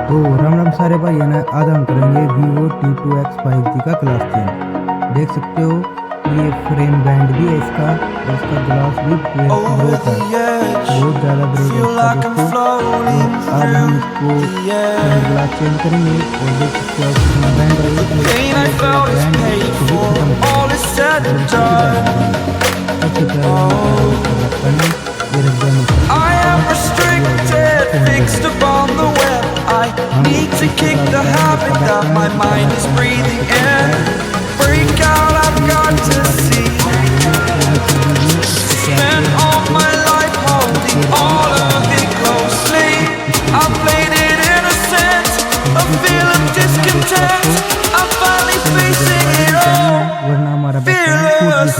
तो राम राम सारे भाई ने आज हम करेंगे vivo T2X 5G का ग्लास चेंज। देख सकते हो ये फ्रेम बैंड भी है इसका और इसका ग्लास भी ब्रेक है, बहुत ज़्यादा ब्रेक है दोस्तों। आज हम इसको ग्लास चेंज करेंगे और देख सकते हो कितना बैंड है, Need to kick the habit that my mind is breathing in. Break out, I've got to see. Spent all my life holding all of it closely. I played it innocent, a feel of discontent. I'm finally facing it all, fearless.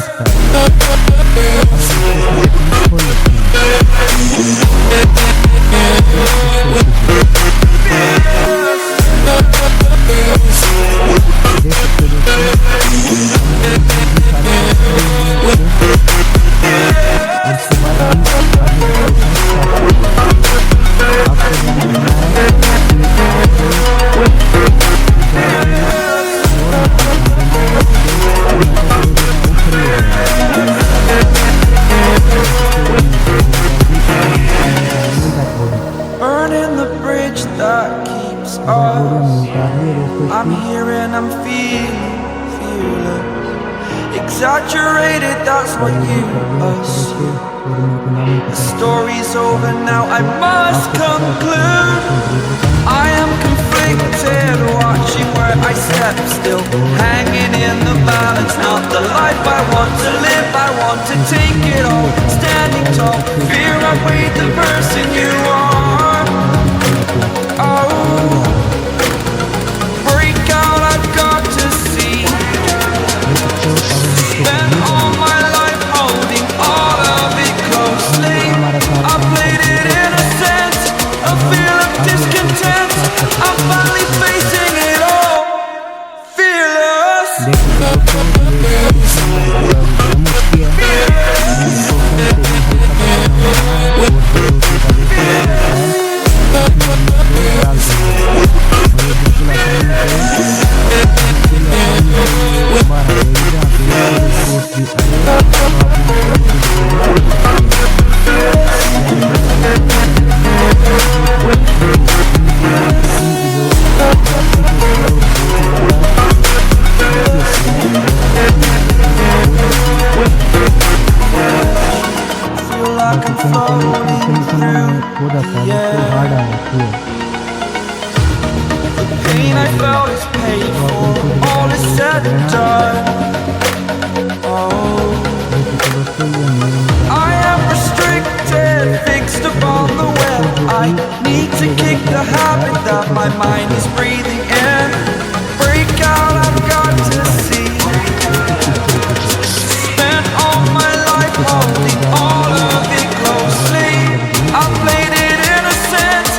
I'm here and I'm feeling exaggerated, that's what you assume. The story's over now, I must conclude. I am conflicted, watching where I step still, hanging in the balance. Not the life I want to live, I want to take it all. Standing tall, fear I weighed the person you are. Oh, spent all my life holding all of it closely. I played it innocent, a feel of discontent. I'm finally facing it all, fearless. Pain I felt is paid for, all is said and done. Oh, I am restricted, fixed upon the web. I need to kick the habit that my mind is breathing in. Break out, I've got to see. Spent all my life holding all of it closely. I played it innocent,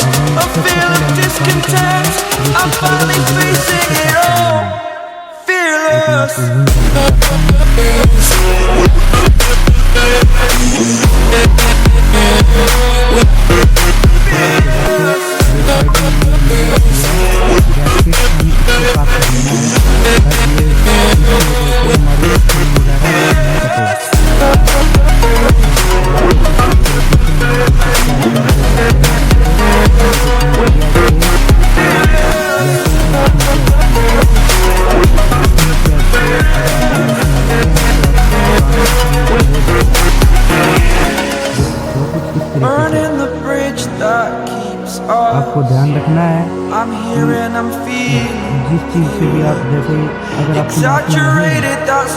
a feel of discontent. I'm finally facing it all, fearless. आपको ध्यान रखना है जिस चीज़ से भी आप जैसे अगर आप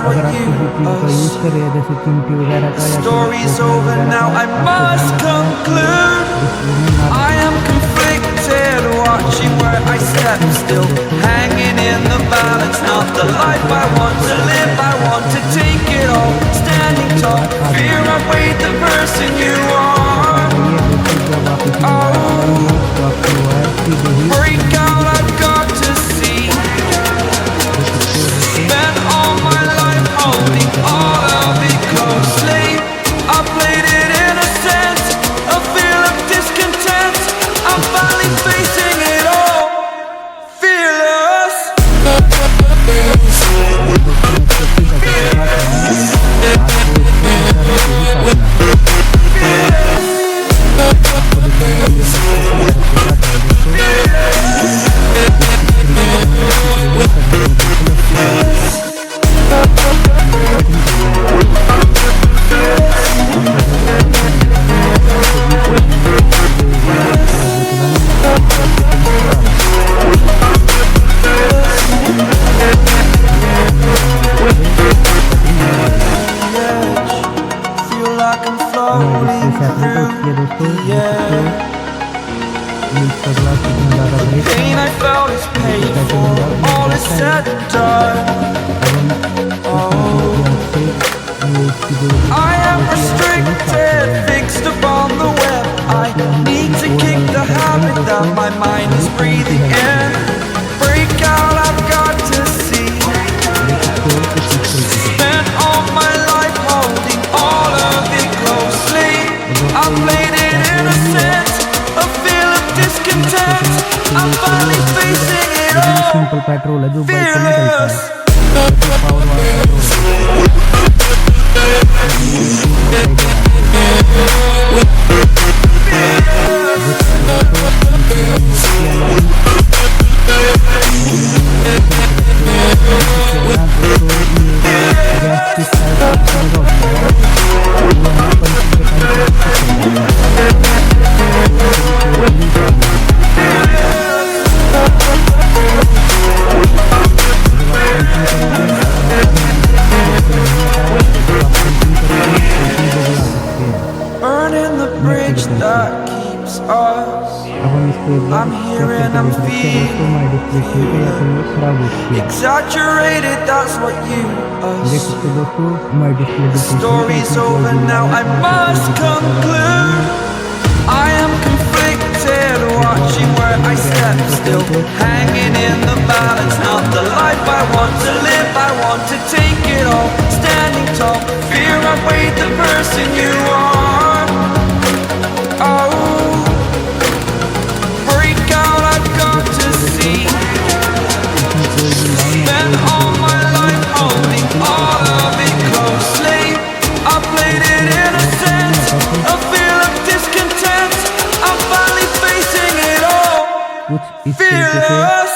अगर आप किसी चीज़ का यूज़ कर रहे हैं जैसे चिमटी वगैरह का या watching where I step still, hanging in the balance. Not the life I want to live, I want to take it all. Standing tall, fear I weighed the person you are. Oh, break out, I've got to see. Spent all my life holding all of it closely. I played it innocent, a feel of discontent. I'm finally facing it all. pain I felt is paid for, all is said and done. I am restricted, fixed upon the web. I need to kick the habit that my mind is breathing in. Break out, I've got to see. Spent all my life holding all of it closely. I played it innocent, a feel of discontent. I'm finally facing it all. Simple petrol है जो bike में चलता Fearless. है power वाला Burning the bridge that keeps us. I'm here and I'm feeling exaggerated, that's what you assume. The story's over now, I must conclude. I am conflicted, watching where I step still, hanging in the balance. Not the life I want to live, I want to take it all. Standing tall, fear I weighed the person you are. Oh, break out, I've got to see. Spent all my life holding all of it closely. I played it innocent, a feel of discontent. I'm finally facing it all. Fearless.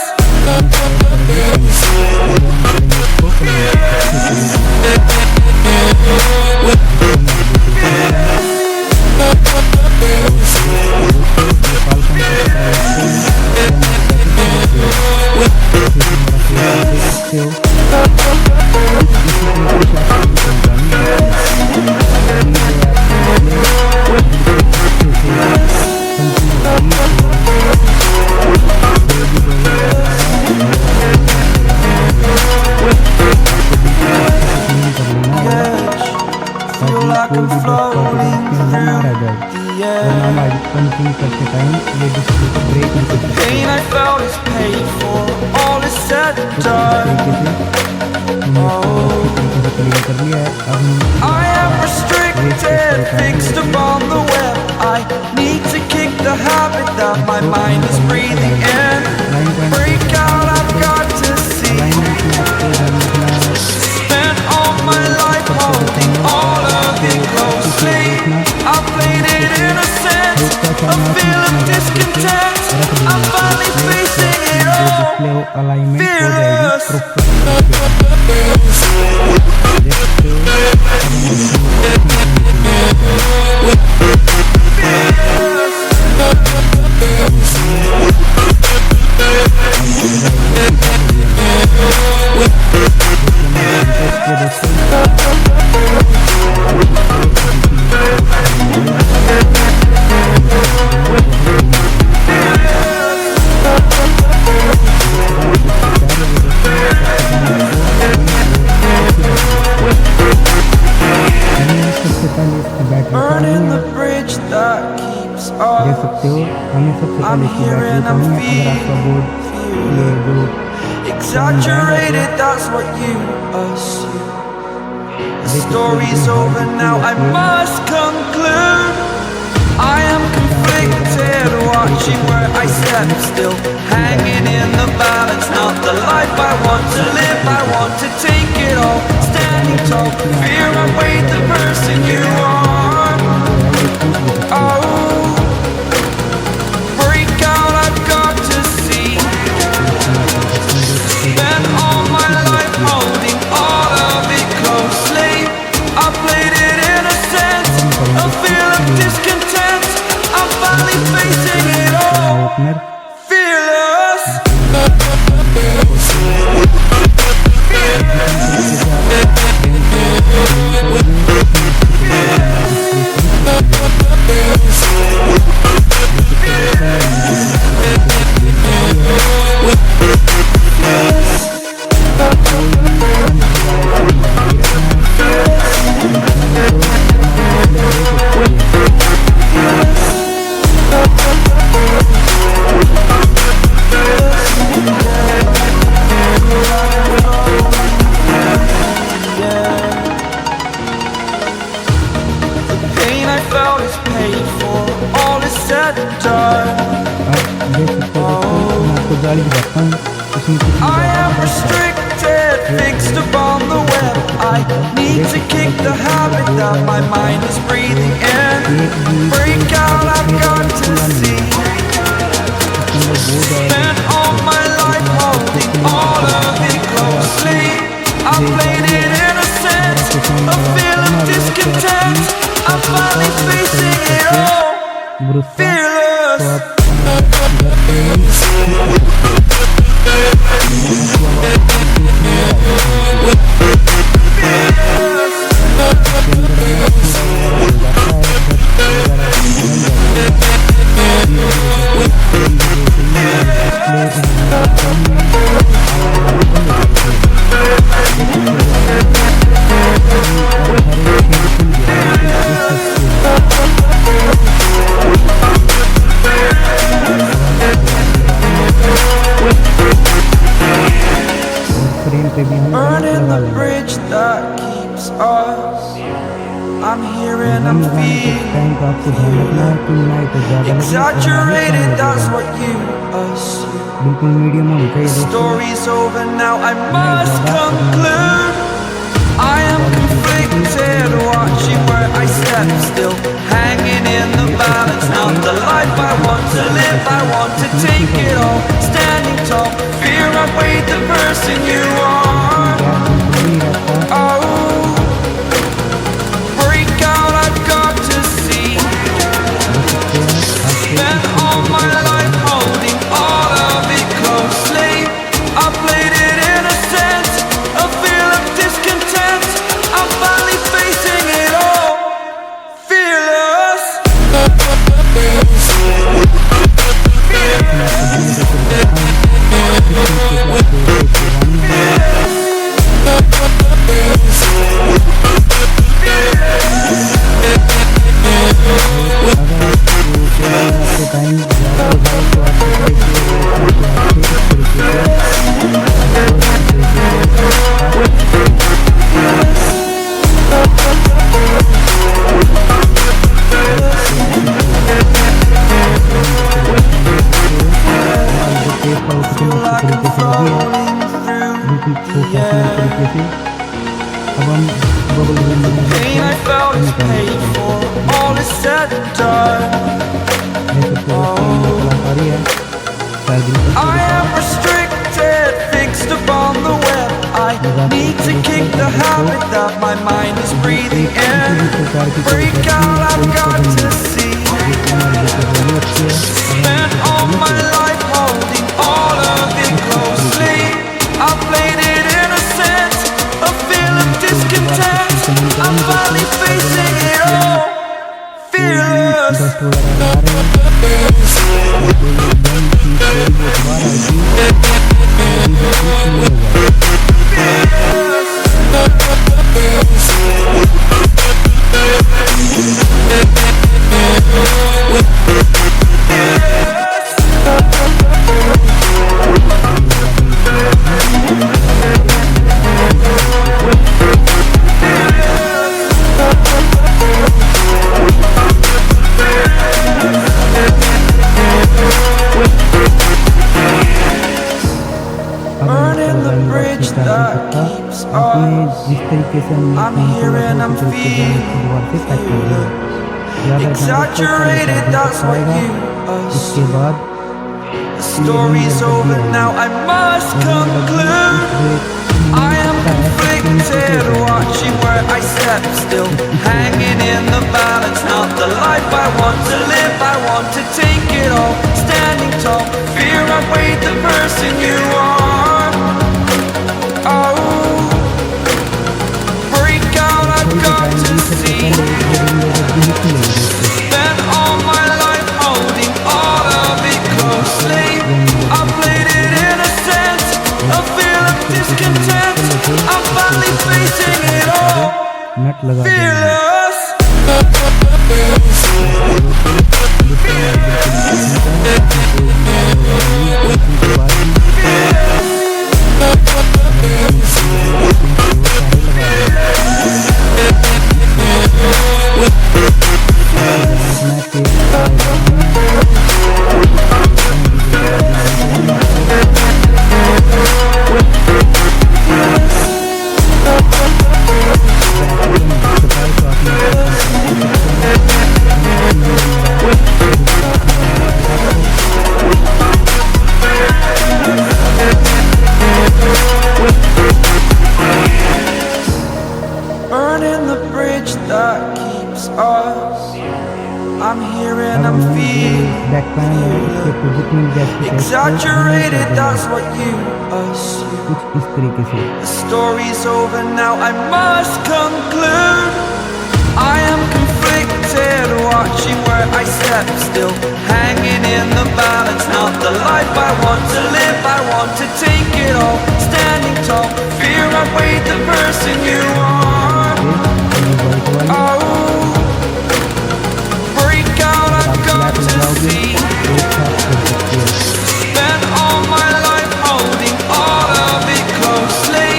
Feel like I'm floating through the air. Pain I felt is paid for, all is said and done. I am restricted, fixed upon the web. I need to kick the habit that my mind is breathing in. Break out, I've got to see. Spent all my life holding all of it closely. I played it innocent, a feel of discontent. I'm finally facing it all. Fearless. Burning the bridge that keeps देख us. सकते हो हमें सबसे पहले इसकी battery उतारनी है। अगर आपका बोर्ड ये जो Exaggerated, that's what you assume. The story's over now, I must conclude. I am conflicted, watching where I step still, hanging in the balance. Not the life I want to live, I want to take it all. Standing tall, fear I weighed the person you are. Oh, break out, I've got to see. Spent all my life holding all of it closely. I played it innocent, a feel of discontent. I'm finally facing it all. Fearless. गाड़ी दिखाता हूँ, इसमें कुछ I am restricted, fixed upon the web. I need to kick the habit that my mind is breathing in. Break out, I've got to see. Spent all my life holding all of it closely. I played it innocent, a feel of discontent. I'm finally facing it all, fearless. Burning the bridge that keeps us. I'm here and I'm feeling exaggerated, that's what you assume. बिल्कुल medium होनी चाहिए The story's over now, I must conclude. I am conflicted, watching where I step, still hanging in the balance. Not the life I want to live, I want to take it all. Standing tall, fear I weighed the person you are. Oh, break out, I've got to see. Spent all my life holding all of it closely. I played it innocent, a feel of discontent. I'm finally facing it all, fearless. Pain I felt is paid for, all is said and done. I am restricted, fixed upon the web. I need to kick the habit that my mind is breathing in. Break out, I've got to see. Spent all my life holding all of it closely. I played it innocent, a feel of discontent. I'm finally facing it all, fearless. Burning the bridge that keeps us. I'm here and I'm feeling exaggerated, that's what you assume. The story's over now, I must conclude. I am conflicted, watching where I step, still hanging in the balance. Not the life I want to live, I want to take it all. Standing tall, fear I weighed the person you are. Oh, break out, I've got to see. Spent all my life holding all of it closely. I played it innocent, a feel of discontent. I'm finally facing it all, fearless. Back panel है, इसके ऊपर जितनी भी gas की exaggerated, that's what you assume. कुछ इस तरीके से। The story's over now, I must conclude. I am conflicted, watching where I step still, hanging in the balance. Not the life I want to live, I want to take it all, standing tall. Fear I weighed the person you are. Oh, break out, I've got to see. Spent all my life holding all of it closely.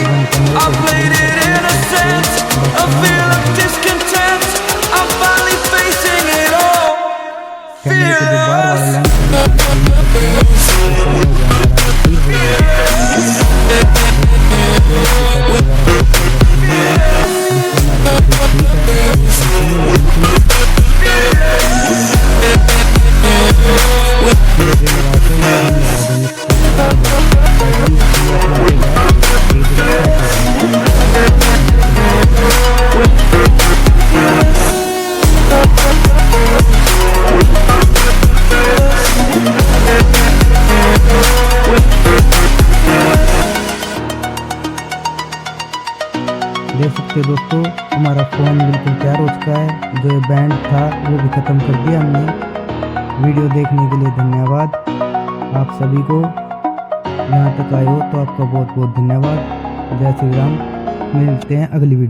I played it innocent, a feel of discontent. I'm finally facing it all. Fearless. देख सकते हो दोस्तों, हमारा phone बिल्कुल तैयार हो चुका है। जो बैंड था वो भी ख़त्म कर दिया हमने। वीडियो देखने के लिए धन्यवाद आप सभी को। यहाँ तक आए हो तो आपका बहुत बहुत धन्यवाद। जय श्री राम। मिलते हैं अगली वीडियो।